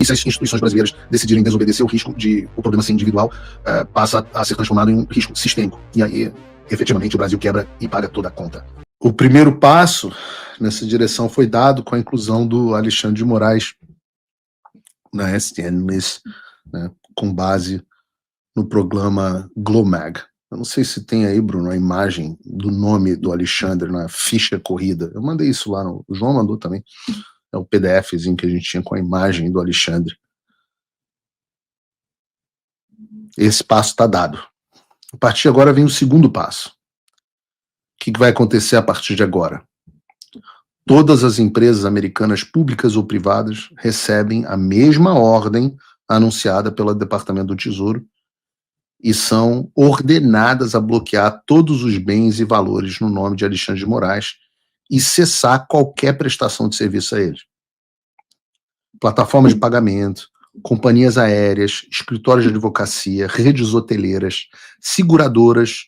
e se as instituições brasileiras decidirem desobedecer, o problema ser individual passa a ser transformado em um risco sistêmico. E aí, efetivamente, o Brasil quebra e paga toda a conta. O primeiro passo nessa direção foi dado com a inclusão do Alexandre de Moraes na STN-MIS, né, com base no programa GLOMAG. Eu não sei se tem aí, Bruno, a imagem do nome do Alexandre na ficha corrida. Eu mandei isso lá, o João mandou também. É o PDFzinho que a gente tinha com a imagem do Alexandre. Esse passo está dado. A partir de agora vem o segundo passo. O que vai acontecer a partir de agora? Todas as empresas americanas, públicas ou privadas, recebem a mesma ordem anunciada pelo Departamento do Tesouro e são ordenadas a bloquear todos os bens e valores no nome de Alexandre de Moraes e cessar qualquer prestação de serviço a eles. Plataformas de pagamento, companhias aéreas, escritórios de advocacia, redes hoteleiras, seguradoras,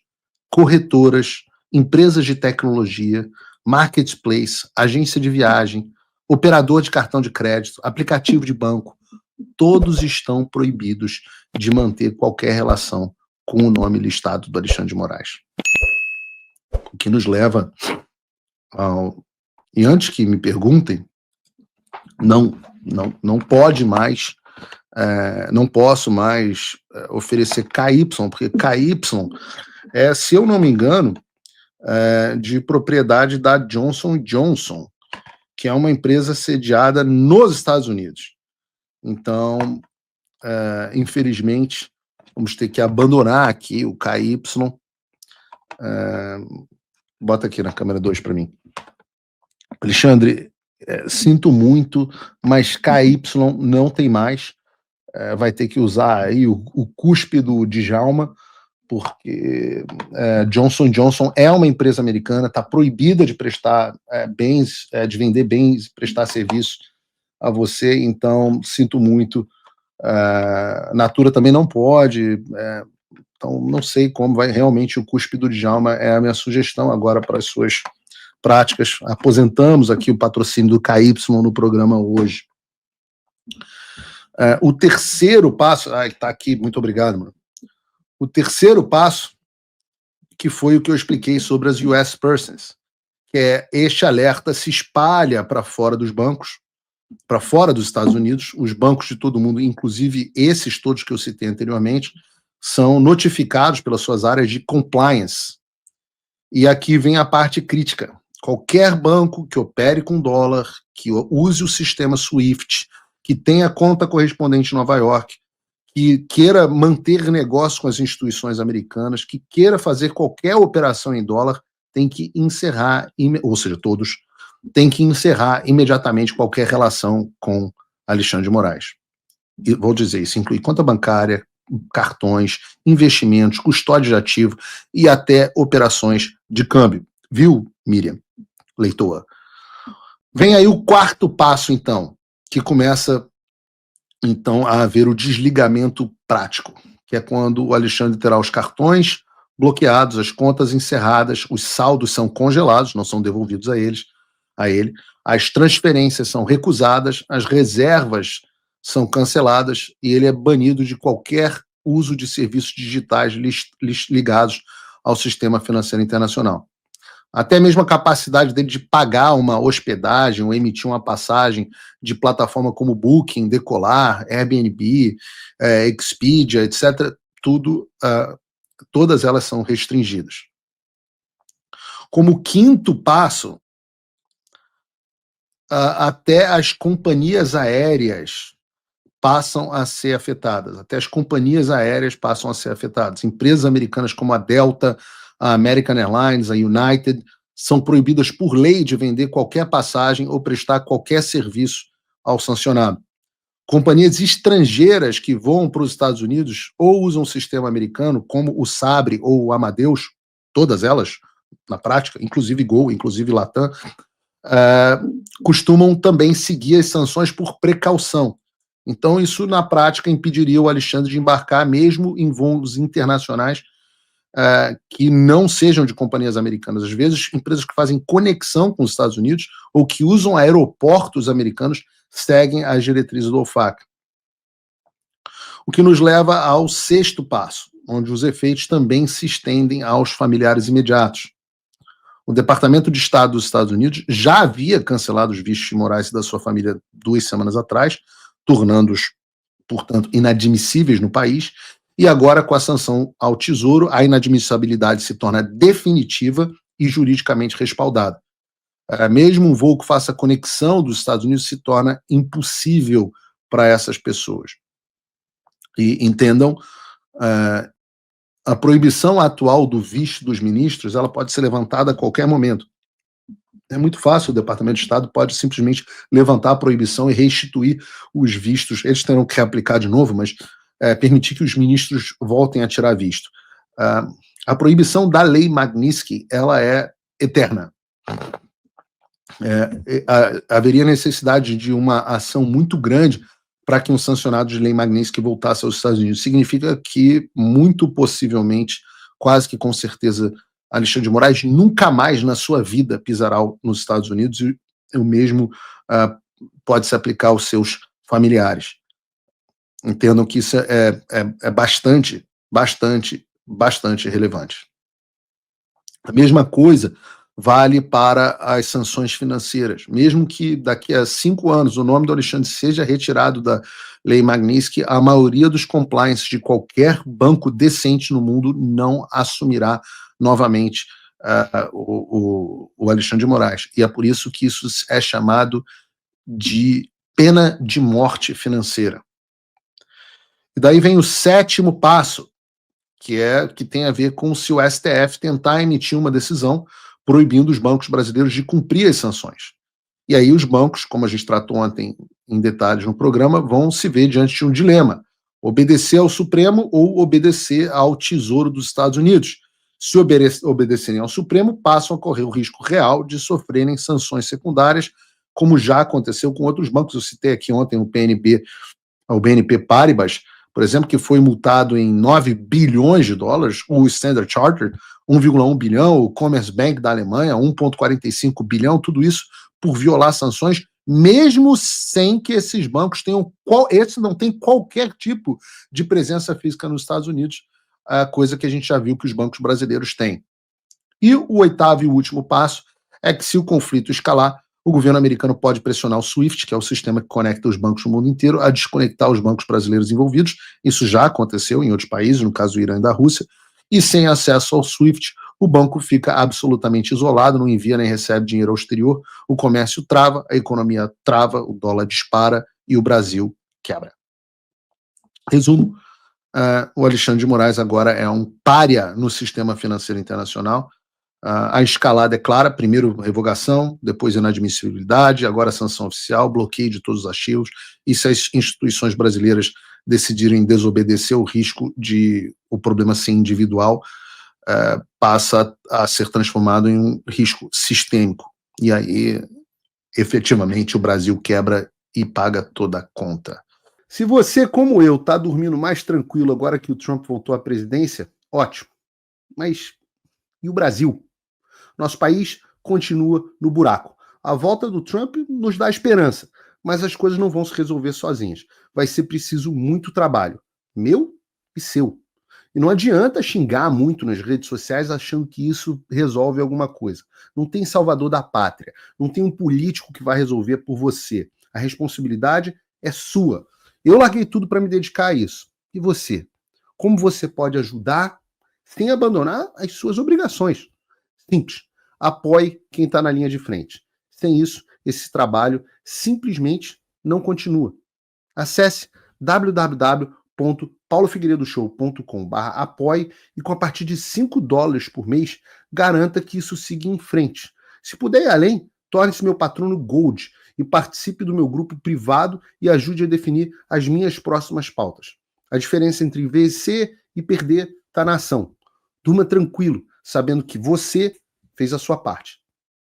corretoras, empresas de tecnologia, marketplace, agência de viagem, operador de cartão de crédito, aplicativo de banco, todos estão proibidos de manter qualquer relação com o nome listado do Alexandre de Moraes. O que nos leva ao... E antes que me perguntem, não pode mais, não posso mais oferecer KY, porque KY é, se eu não me engano, de propriedade da Johnson & Johnson, que é uma empresa sediada nos Estados Unidos. Então, infelizmente, vamos ter que abandonar aqui o KY. Bota aqui na câmera 2 para mim. Alexandre, sinto muito, mas KY não tem mais. Vai ter que usar aí o cuspe do Djalma, porque Johnson & Johnson é uma empresa americana, está proibida de prestar bens, de vender bens, prestar serviço a você, então sinto muito. Natura também não pode, então não sei como vai realmente o cuspe do Djalma, é a minha sugestão agora para as suas práticas. Aposentamos aqui o patrocínio do KY no programa hoje. O terceiro passo, está aqui, muito obrigado, mano. O terceiro passo, que foi o que eu expliquei sobre as US Persons, que é este alerta se espalha para fora dos bancos, para fora dos Estados Unidos, os bancos de todo mundo, inclusive esses todos que eu citei anteriormente, são notificados pelas suas áreas de compliance. E aqui vem a parte crítica. Qualquer banco que opere com dólar, que use o sistema SWIFT, que tenha conta correspondente em Nova York, que queira manter negócio com as instituições americanas, que queira fazer qualquer operação em dólar, tem que encerrar, ou seja, todos, tem que encerrar imediatamente qualquer relação com Alexandre de Moraes. E vou dizer, isso inclui conta bancária, cartões, investimentos, custódia de ativo e até operações de câmbio. Viu, Miriam, leitora? Vem aí o quarto passo, então, que começa então a haver o desligamento prático, que é quando o Alexandre terá os cartões bloqueados, as contas encerradas, os saldos são congelados, não são devolvidos a ele, as transferências são recusadas, as reservas são canceladas e ele é banido de qualquer uso de serviços digitais ligados ao sistema financeiro internacional. Até mesmo a capacidade dele de pagar uma hospedagem ou emitir uma passagem de plataforma como Booking, Decolar, Airbnb, Expedia, etc., todas elas são restringidas. Como quinto passo, até as companhias aéreas passam a ser afetadas. Até as companhias aéreas passam a ser afetadas. Empresas americanas como a Delta, a American Airlines, a United, são proibidas por lei de vender qualquer passagem ou prestar qualquer serviço ao sancionado. Companhias estrangeiras que voam para os Estados Unidos ou usam o sistema americano, como o Sabre ou o Amadeus, todas elas, na prática, inclusive Gol, inclusive Latam, costumam também seguir as sanções por precaução. Então, isso, na prática, impediria o Alexandre de embarcar mesmo em voos internacionais que não sejam de companhias americanas. Às vezes, empresas que fazem conexão com os Estados Unidos ou que usam aeroportos americanos seguem as diretrizes do OFAC. O que nos leva ao sexto passo, onde os efeitos também se estendem aos familiares imediatos. O Departamento de Estado dos Estados Unidos já havia cancelado os vistos de Moraes e da sua família 2 semanas atrás, tornando-os, portanto, inadmissíveis no país, e agora, com a sanção ao Tesouro, a inadmissibilidade se torna definitiva e juridicamente respaldada. Mesmo um voo que faça conexão dos Estados Unidos se torna impossível para essas pessoas. E entendam, a proibição atual do visto dos ministros, ela pode ser levantada a qualquer momento. É muito fácil, o Departamento de Estado pode simplesmente levantar a proibição e restituir os vistos. Eles terão que reaplicar de novo, mas permitir que os ministros voltem a tirar visto. A proibição da lei Magnitsky, ela é eterna. Haveria necessidade de uma ação muito grande para que um sancionado de lei Magnitsky voltasse aos Estados Unidos. Significa que, muito possivelmente, quase que com certeza, Alexandre de Moraes nunca mais na sua vida pisará nos Estados Unidos, e o mesmo pode se aplicar aos seus familiares. Entendam que isso é bastante relevante. A mesma coisa vale para as sanções financeiras. Mesmo que daqui a 5 anos o nome do Alexandre seja retirado da lei Magnitsky, a maioria dos compliance de qualquer banco decente no mundo não assumirá novamente o Alexandre de Moraes. E é por isso que isso é chamado de pena de morte financeira. E daí vem o sétimo passo, que tem a ver com se o STF tentar emitir uma decisão proibindo os bancos brasileiros de cumprir as sanções. E aí os bancos, como a gente tratou ontem em detalhes no programa, vão se ver diante de um dilema: obedecer ao Supremo ou obedecer ao Tesouro dos Estados Unidos. Se obedecerem ao Supremo, passam a correr o risco real de sofrerem sanções secundárias, como já aconteceu com outros bancos. Eu citei aqui ontem o BNP Paribas, por exemplo, que foi multado em 9 bilhões de dólares, o Standard Chartered, 1,1 bilhão, o Commerzbank da Alemanha, 1,45 bilhão, tudo isso por violar sanções, mesmo sem que esses bancos tenham, esse não tem qualquer tipo de presença física nos Estados Unidos, coisa que a gente já viu que os bancos brasileiros têm. E o oitavo e último passo é que, se o conflito escalar, o governo americano pode pressionar o SWIFT, que é o sistema que conecta os bancos no mundo inteiro, a desconectar os bancos brasileiros envolvidos. Isso já aconteceu em outros países, no caso do Irã e da Rússia. E sem acesso ao SWIFT, o banco fica absolutamente isolado, não envia nem recebe dinheiro ao exterior, o comércio trava, a economia trava, o dólar dispara e o Brasil quebra. Resumo, o Alexandre de Moraes agora é um pária no sistema financeiro internacional. A escalada é clara: primeiro revogação, depois inadmissibilidade, agora sanção oficial, bloqueio de todos os ativos, e se as instituições brasileiras decidirem desobedecer, o risco de o problema ser individual passa a ser transformado em um risco sistêmico, e aí efetivamente o Brasil quebra e paga toda a conta. Se você, como eu, está dormindo mais tranquilo agora que o Trump voltou à presidência, ótimo. Mas e o Brasil? Nosso país continua no buraco. A volta do Trump nos dá esperança, mas as coisas não vão se resolver sozinhas. Vai ser preciso muito trabalho, meu e seu. E não adianta xingar muito nas redes sociais achando que isso resolve alguma coisa. Não tem salvador da pátria, não tem um político que vai resolver por você. A responsabilidade é sua. Eu larguei tudo para me dedicar a isso. E você? Como você pode ajudar sem abandonar as suas obrigações? Simples. Apoie quem está na linha de frente. Sem isso, esse trabalho simplesmente não continua. Acesse www.paulofigueiredoshow.com/apoie e, com a partir de $5 por mês, garanta que isso siga em frente. Se puder ir além, torne-se meu patrono Gold e participe do meu grupo privado e ajude a definir as minhas próximas pautas. A diferença entre vencer e perder está na ação. Durma tranquilo, sabendo que você fez a sua parte.